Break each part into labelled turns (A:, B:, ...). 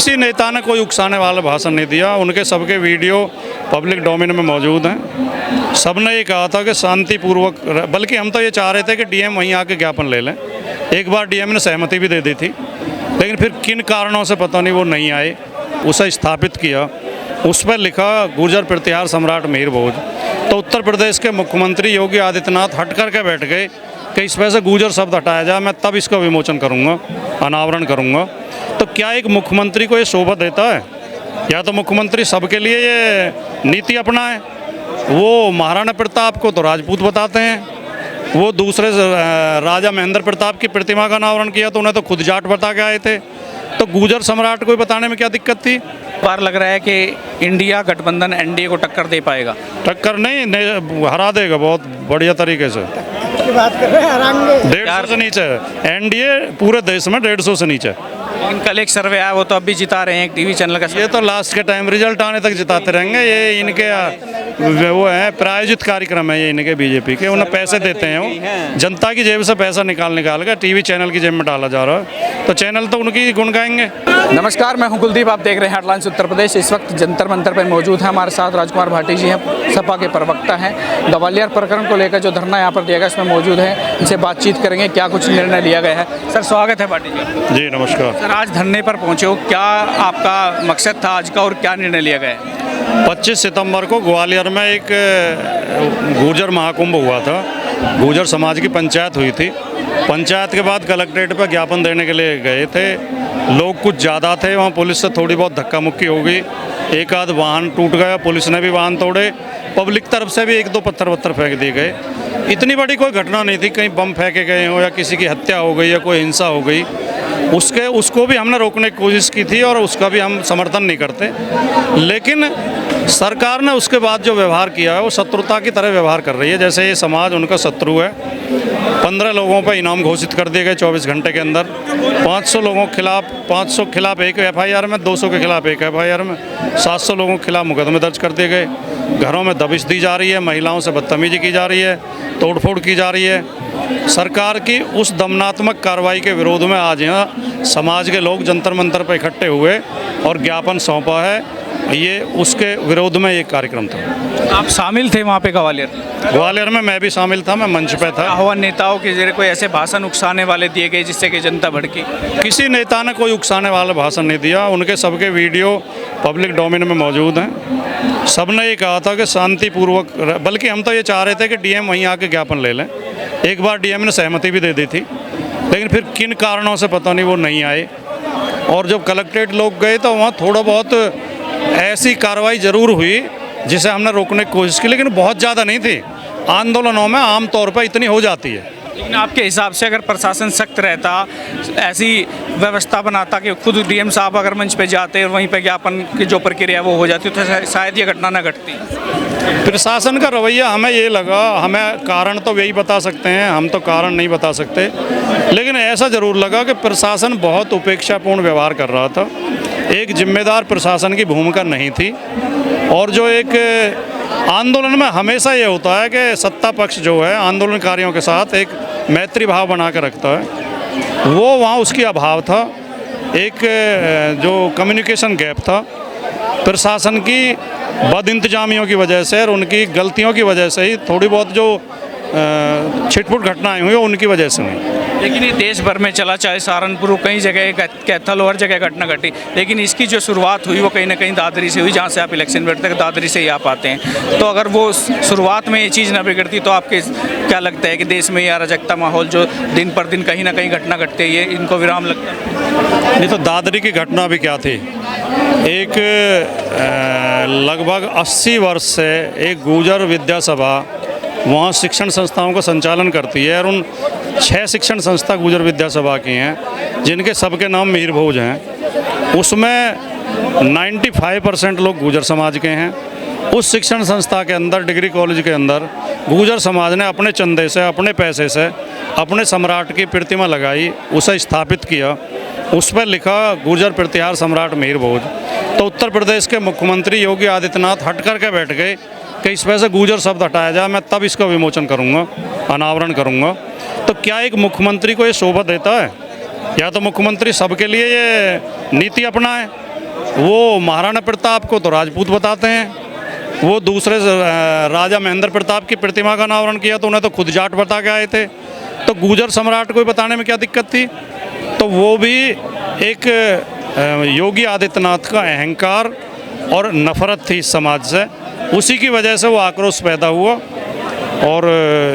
A: किसी नेता ने कोई उकसाने वाला भाषण नहीं दिया। उनके सबके वीडियो पब्लिक डोमेन में मौजूद हैं। सबने ये कहा था कि शांतिपूर्वक, बल्कि हम तो ये चाह रहे थे कि डीएम वहीं आके ज्ञापन ले लें। एक बार डीएम ने सहमति भी दे दी थी, लेकिन फिर किन कारणों से पता नहीं वो नहीं आए। उसे स्थापित किया, उस पर लिखा गुर्जर प्रतिहार सम्राट मिहिर भोज। तो उत्तर प्रदेश के मुख्यमंत्री योगी आदित्यनाथ हट करके बैठ गए कि इस वजह से गुर्जर शब्द हटाया जाए, मैं तब इसका विमोचन करूँगा, अनावरण करूँगा। तो क्या एक मुख्यमंत्री को ये शोभा देता है? या तो मुख्यमंत्री सबके लिए ये नीति अपनाए। वो महाराणा प्रताप को तो राजपूत बताते हैं, वो दूसरे राजा महेंद्र प्रताप की प्रतिमा का अनावरण किया तो उन्हें तो खुद जाट बता के आए थे। तो गुर्जर सम्राट को बताने में क्या दिक्कत थी?
B: बार लग रहा है कि इंडिया गठबंधन एनडीए को टक्कर दे पाएगा।
A: टक्कर नहीं, हरा देगा बहुत बढ़िया तरीके से।
C: की बात कर रहे हैं, हराएंगे।
A: 150 से नीचे एनडीए पूरे देश में 150 से नीचे।
B: लेकिन कल एक सर्वे आया, वो तो अभी जिता रहे हैं एक टीवी चैनल का।
A: ये तो लास्ट के टाइम रिजल्ट आने तक जिताते रहेंगे। ये इनके वो है प्रायोजित कार्यक्रम है, ये इनके बीजेपी के। उन्हें पैसे देते हैं, वो जनता की जेब से पैसा निकाल कर टीवी चैनल की जेब में डाला जा रहा है, तो चैनल तो उनकी गुण गाएंगे।
B: नमस्कार, मैं हूं कुलदीप, आप देख रहे हैं हेडलाइंस उत्तर प्रदेश। इस वक्त जंतर मंतर पर मौजूद हैं हमारे साथ राजकुमार भाटी जी हैं, सपा के प्रवक्ता हैं। ग्वालियर प्रकरण को लेकर जो धरना यहाँ पर दिया गया इसमें मौजूद है, इनसे बातचीत करेंगे क्या कुछ निर्णय लिया गया है। सर स्वागत है भाटी जी।
A: जी नमस्कार।
B: सर आज धरने पर पहुँचे हो, क्या आपका मकसद था आज का और क्या निर्णय लिया गया है?
A: 25 सितंबर को ग्वालियर में एक गुर्जर महाकुंभ हुआ था। गुर्जर समाज की पंचायत हुई थी। पंचायत के बाद कलेक्ट्रेट पर ज्ञापन देने के लिए गए थे। लोग कुछ ज़्यादा थे, वहाँ पुलिस से थोड़ी बहुत धक्का मुक्की हो गई। एक आध वाहन टूट गया, पुलिस ने भी वाहन तोड़े। पब्लिक तरफ से भी 1-2 पत्थर वत्थर फेंक दिए गए। इतनी बड़ी कोई घटना नहीं थी, कहीं बम फेंके गए हो या किसी की हत्या हो गई या कोई हिंसा हो गई। उसको भी हमने रोकने की कोशिश की थी और उसका भी हम समर्थन नहीं करते। लेकिन सरकार ने उसके बाद जो व्यवहार किया है वो शत्रुता की तरह व्यवहार कर रही है, जैसे ये समाज उनका शत्रु है। 15 लोगों पर इनाम घोषित कर दिए गए 24 घंटे के अंदर। 500 लोगों के खिलाफ 500 के खिलाफ एक FIR में, 200 के खिलाफ एक FIR में, 700 लोगों के खिलाफ मुकदमे दर्ज कर दिए गए। घरों में दबिश दी जा रही है, महिलाओं से बदतमीजी की जा रही है, तोड़फोड़ की जा रही है। सरकार की उस दमनात्मक कार्रवाई के विरोध में आज यहाँ समाज के लोग जंतर मंतर पर इकट्ठे हुए और ज्ञापन सौंपा है। ये उसके विरोध में एक कार्यक्रम था।
B: आप शामिल थे वहाँ पे
A: ग्वालियर में? मैं भी शामिल था, मैं मंच पे था।
B: हुआ नेताओं के जरिए कोई ऐसे भाषण उकसाने वाले दिए गए जिससे कि जनता भड़की?
A: किसी नेता ने कोई उकसाने वाला भाषण नहीं दिया। उनके सबके वीडियो पब्लिक डोमेन में मौजूद हैं। सबने ये कहा था कि शांतिपूर्वक, बल्कि हम तो ये चाह रहे थे कि डीएम वहीं आके ज्ञापन ले लें। एक बार डीएम ने सहमति भी दे दी थी, लेकिन फिर किन कारणों से पता नहीं वो नहीं आए। और जब कलेक्ट्रेट लोग गए तो वहाँ थोड़ा बहुत ऐसी कार्रवाई ज़रूर हुई जिसे हमने रोकने की कोशिश की, लेकिन बहुत ज़्यादा नहीं थी। आंदोलनों में आम तौर पर इतनी हो जाती है।
B: लेकिन आपके हिसाब से अगर प्रशासन सख्त रहता, ऐसी व्यवस्था बनाता कि खुद डीएम साहब अगर मंच पे जाते और वहीं पे ज्ञापन की जो प्रक्रिया वो हो जाती तो शायद ये घटना न घटती।
A: प्रशासन का रवैया हमें ये लगा, हमें कारण तो यही बता सकते हैं, हम तो कारण नहीं बता सकते, लेकिन ऐसा ज़रूर लगा कि प्रशासन बहुत उपेक्षापूर्ण व्यवहार कर रहा था। एक जिम्मेदार प्रशासन की भूमिका नहीं थी। और जो एक आंदोलन में हमेशा ये होता है कि सत्ता पक्ष जो है आंदोलनकारियों के साथ एक मैत्री भाव बना कर रखता है, वो वहाँ उसकी अभाव था। एक जो कम्युनिकेशन गैप था प्रशासन की बदइंतजामियों की वजह से और उनकी गलतियों की वजह से ही थोड़ी बहुत जो छिटपुट घटनाएं हुई उनकी वजह से हुई।
B: लेकिन ये देश भर में चला, चाहे सहारनपुर कई जगह, कैथल और जगह घटना घटी, लेकिन इसकी जो शुरुआत हुई वो कहीं ना कहीं दादरी से हुई, जहाँ से आप इलेक्शन लड़ते हैं दादरी से ही आप आते हैं। तो अगर वो शुरुआत में ये चीज़ ना बिगड़ती तो आपके क्या लगता है कि देश में ये अराजकता माहौल जो दिन पर दिन कहीं ना कहीं घटना घटती है, ये इनको विराम लगता है?
A: नहीं तो दादरी की घटना भी क्या थी। एक लगभग 80 वर्ष से एक गुर्जर विद्या सभा वहाँ शिक्षण संस्थाओं का संचालन करती है और उन 6 शिक्षण संस्था गुर्जर विद्या सभा की हैं जिनके सबके नाम मिहिर भोज हैं। उसमें 95% लोग गुर्जर समाज के हैं। उस शिक्षण संस्था के अंदर, डिग्री कॉलेज के अंदर गुर्जर समाज ने अपने चंदे से, अपने पैसे से अपने सम्राट की प्रतिमा लगाई, उसे स्थापित किया। उस पर लिखा गुर्जर प्रतिहार सम्राट मिहिर भोज। तो उत्तर प्रदेश के मुख्यमंत्री योगी आदित्यनाथ हट करके बैठ गए कि इस वजह से गुर्जर शब्द हटाया जाए, मैं तब इसका विमोचन करूँगा, अनावरण करूँगा। तो क्या एक मुख्यमंत्री को ये शोभा देता है? या तो मुख्यमंत्री सबके लिए ये नीति अपनाए। वो महाराणा प्रताप को तो राजपूत बताते हैं, वो दूसरे राजा महेंद्र प्रताप की प्रतिमा का अनावरण किया तो उन्हें तो खुद जाट बता के आए थे। तो गुर्जर सम्राट को बताने में क्या दिक्कत थी? तो वो भी एक योगी आदित्यनाथ का अहंकार और नफरत थी इस समाज से, उसी की वजह से वो आक्रोश पैदा हुआ। और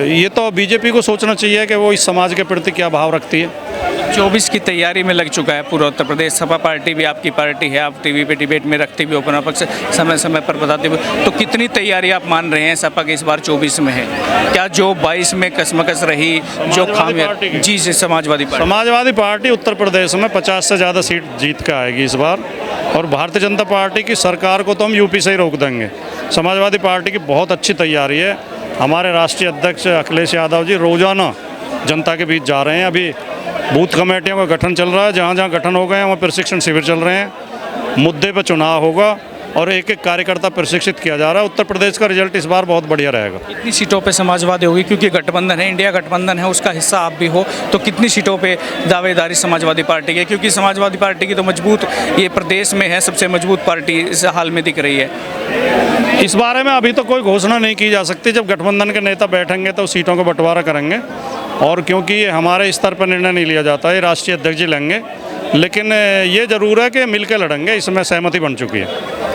A: ये तो बीजेपी को सोचना चाहिए कि वो इस समाज के प्रति क्या भाव रखती है।
B: 24 की तैयारी में लग चुका है पूरा उत्तर प्रदेश। सपा पार्टी भी आपकी पार्टी है, आप टीवी पे डिबेट में रखते भी, ओपन पक्ष समय समय पर बताते हुए, तो कितनी तैयारी आप मान रहे हैं सपा की इस बार 24 में है? क्या जो 22 में कसमकस रही, जो खामियां जी से समाजवादी पार्टी उत्तर प्रदेश में 50 से ज़्यादा सीट जीत के आएगी इस बार। और भारतीय जनता पार्टी की सरकार को तो हम यूपी से ही रोक देंगे। समाजवादी पार्टी की बहुत अच्छी तैयारी है। हमारे राष्ट्रीय अध्यक्ष अखिलेश यादव जी रोजाना जनता के बीच जा रहे हैं। अभी बूथ कमेटियों का गठन चल रहा है, जहाँ जहाँ गठन हो गए हैं वहाँ प्रशिक्षण शिविर चल रहे हैं। मुद्दे पर चुनाव होगा और एक एक कार्यकर्ता प्रशिक्षित किया जा रहा है। उत्तर प्रदेश का रिजल्ट इस बार बहुत बढ़िया रहेगा। कितनी सीटों पे समाजवादी होगी? क्योंकि गठबंधन है, इंडिया गठबंधन है, उसका हिस्सा आप भी हो, तो कितनी सीटों पे दावेदारी समाजवादी पार्टी की है? क्योंकि समाजवादी पार्टी की तो मजबूत, ये प्रदेश में है सबसे मजबूत पार्टी इस हाल में दिख रही है।
A: इस बारे में अभी तो कोई घोषणा नहीं की जा सकती। जब गठबंधन के नेता बैठेंगे तो सीटों का बंटवारा करेंगे, और क्योंकि ये हमारे स्तर पर निर्णय नहीं लिया जाता है, राष्ट्रीय अध्यक्ष जी लेंगे। लेकिन ये जरूर है कि मिलकर लड़ेंगे, इसमें सहमति बन चुकी है।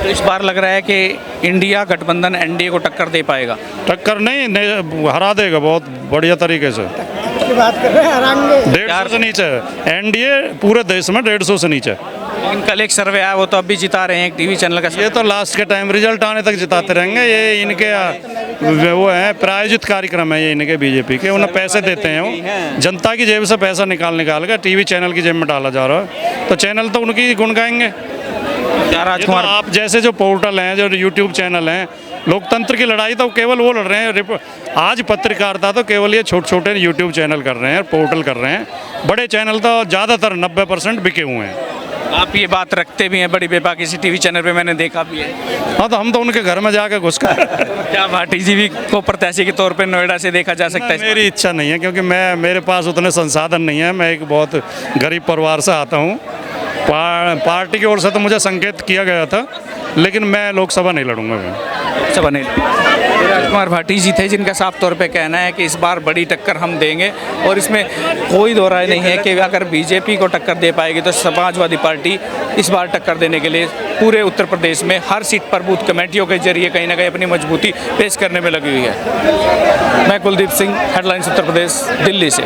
B: तो इस बार लग रहा है कि इंडिया गठबंधन एनडीए को टक्कर दे पाएगा?
A: टक्कर नहीं, हरा देगा बहुत बढ़िया तरीके से।
C: की बात कर रहे हैं, हराएंगे।
A: 150 से नीचे एनडीए पूरे देश में 150 से नीचे।
B: लेकिन कल एक सर्वे आया, वो तो अब भी जिता रहे हैं एक टीवी चैनल का।
A: ये तो लास्ट के टाइम रिजल्ट आने तक जिताते रहेंगे। ये इनके वो है प्रायोजित कार्यक्रम है, ये इनके बीजेपी के। उन्हें पैसे देते हैं, वो जनता की जेब से पैसा निकाल के टीवी चैनल की जेब में डाला जा रहा है, तो चैनल तो उनकी गुण गाएंगे।
B: राजकुमार,
A: आप जैसे जो पोर्टल हैं, जो यूट्यूब चैनल हैं, लोकतंत्र की लड़ाई तो केवल वो लड़ रहे हैं। आज पत्रकारिता तो केवल ये छोटे छोटे यूट्यूब चैनल कर रहे हैं, पोर्टल कर रहे हैं। बड़े चैनल तो ज़्यादातर 90% बिके हुए हैं।
B: आप ये बात रखते भी हैं बड़ी बेपा किसी टीवी चैनल पे, मैंने देखा भी है।
A: हाँ, तो हम तो उनके घर में जाकर घुस कर
B: क्या भाटी जी भी को प्रत्याशी के तौर पे नोएडा से देखा जा सकता है?
A: मेरी इच्छा नहीं है, क्योंकि मेरे पास उतने संसाधन नहीं है। मैं एक बहुत गरीब परिवार से आता हूँ। पार्टी की ओर से तो मुझे संकेत किया गया था, लेकिन मैं लोकसभा नहीं लड़ूंगा।
B: लोकसभा नहीं। राजकुमार भाटी जी थे, जिनका साफ तौर पे कहना है कि इस बार बड़ी टक्कर हम देंगे, और इसमें कोई दो राय नहीं है कि अगर बीजेपी को टक्कर दे पाएगी तो समाजवादी पार्टी इस बार टक्कर देने के लिए पूरे उत्तर प्रदेश में हर सीट पर बूथ कमेटियों के जरिए कहीं ना कहीं अपनी मजबूती पेश करने में लगी हुई है। मैं कुलदीप सिंह, हेडलाइंस उत्तर प्रदेश, दिल्ली से।